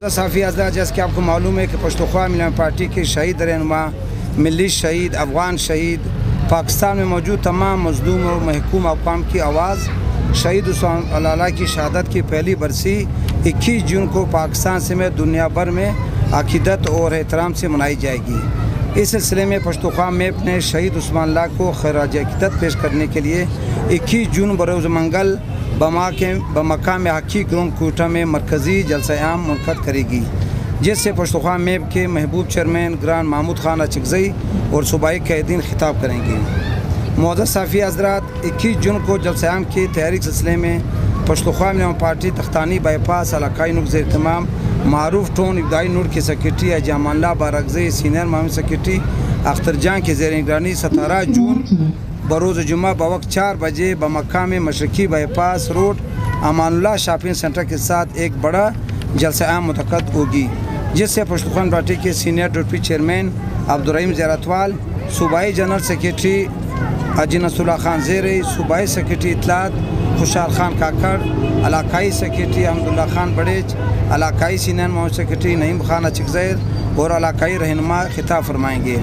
صافی حضرات، جیسے کہ آپ کو معلوم ہے کہ پشتونخوا ملی پارٹی کے شہید رہنما، ملی شہید، افغان شہید، پاکستان میں موجود تمام مظلوم اور محکوم اقوام کی آواز شہید عثمان اللہ کی شہادت کی پہلی برسی 21 جون کو پاکستان سمیت دنیا بھر میں عقیدت اور احترام سے منائی جائے گی۔ اس سلسلے میں پشتونخوا میپ نے شہید عثمان اللہ کو خراج عقیدت پیش کرنے کے لیے 21 جون بروز منگل بمقام حقی گراؤنڈ کوئٹہ میں مرکزی جلسہ عام منعقد کرے گی، جس سے پشتونخوا میپ کے محبوب چیئرمین گران محمود خان اچکزئی اور صوبائی قائدین خطاب کریں گے۔ معزز صافی حضرات، 21 جون کو جلسہ عام کی تحریک سلسلے میں پشتونخوا ملی پارٹی تختانی بائی پاس علاقائی نور زیر اہتمام معروف ٹون ابتدائی نور کے سیکرٹری اجامان اللہ بارکزئی، سینئر معاون سیکرٹری اختر جان کے زیر نگرانی 17 جون بروز جمعہ بوقت 4 بجے بمقام مشرقی by pass road Aman Ullah shopping centre کے ساتھ ایک بڑا جلسہ عام منعقد ہوگی، جس سے پشتونخوا پارٹی کے سینئر ڈپٹی چیئرمین عبدالرحیم زیراتوال، صوبائی جنرل سیکرٹری حاجی نصر اللہ خان زیرئی، صوبائی سیکرٹری اطلاعات خوشحال خان کاکڑ، علاقائی سیکرٹری احمد اللہ خان بڑیچ، علاقائی سینئر معاون سیکرٹری نعیم خان اچکزئی اور علاقائی رہنما خطاب فرمائیں گے۔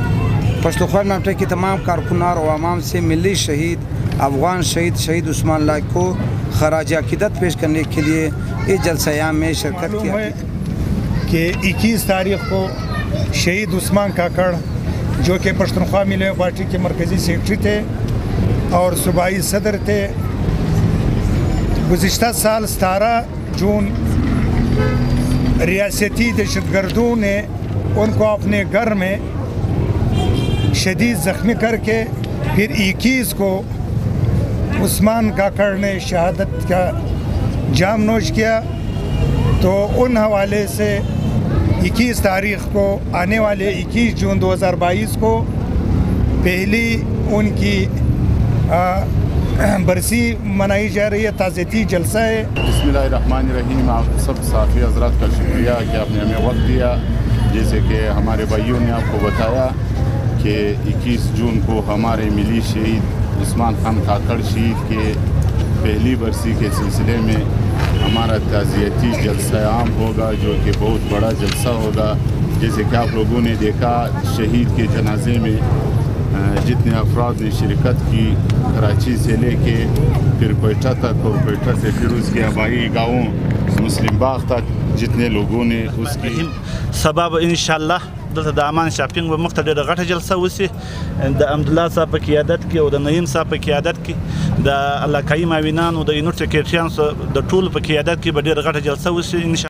پشتونخوا پارٹی کے تمام کارکنان اور عوام سے ملی شہید، افغان شہید شہید عثمان اللہ کو خراج عقیدت پیش کرنے کے لیے اس جلسہ عام میں شرکت کی کہ 21 تاریخ کو شہید عثمان کاکڑ، جو کہ پشتونخوا ملی پارٹی کے مرکزی سیکرٹری تھے اور صوبائی صدر تھے، گزشتہ سال 17 جون ریاستی دہشت گردوں نے ان کو اپنے گھر میں شدید زخمی کر کے پھر 21 کو عثمان کاکڑ نے شہادت کا جام نوش کیا۔ تو ان حوالے سے 21 تاریخ کو آنے والے 21 جون 2022 کو پہلی ان کی برسی منائی جا رہی ہے، تعزیتی جلسہ ہے۔ بسم اللہ الرحمن الرحیم۔ آپ سب صافی حضرات کا شکریہ کہ آپ نے ہمیں وقت دیا۔ جیسے کہ ہمارے بھائیوں نے آپ کو بتایا کہ 21 جون کو ہمارے ملی شہید عثمان خان کاکڑ شہید کے پہلی برسی کے سلسلے میں ہمارا تعزیتی جلسہ عام ہوگا، جو کہ بہت بڑا جلسہ ہوگا۔ جیسے کہ آپ لوگوں نے دیکھا، شہید کے جنازے میں جتنے افراد نے شرکت کی، کراچی سے لے کے پھر کوئٹہ تک اور کوئٹہ سے پھر اس کے آبائی گاؤں مسلم باغ تک جتنے لوگوں نے اس کی سبب انشاءاللہ دلته د امان شاپنګ به مخته ډېره غټه جلسه وشي، د حمدالله صاحب په قیادت کې او د نعیم صاحب په قیادت کې، د علاقايي معاونانو د یونټ سیکرټریانو د ټولو په قیادت کې به ډېره غټه جلسه وشي انشاءالله۔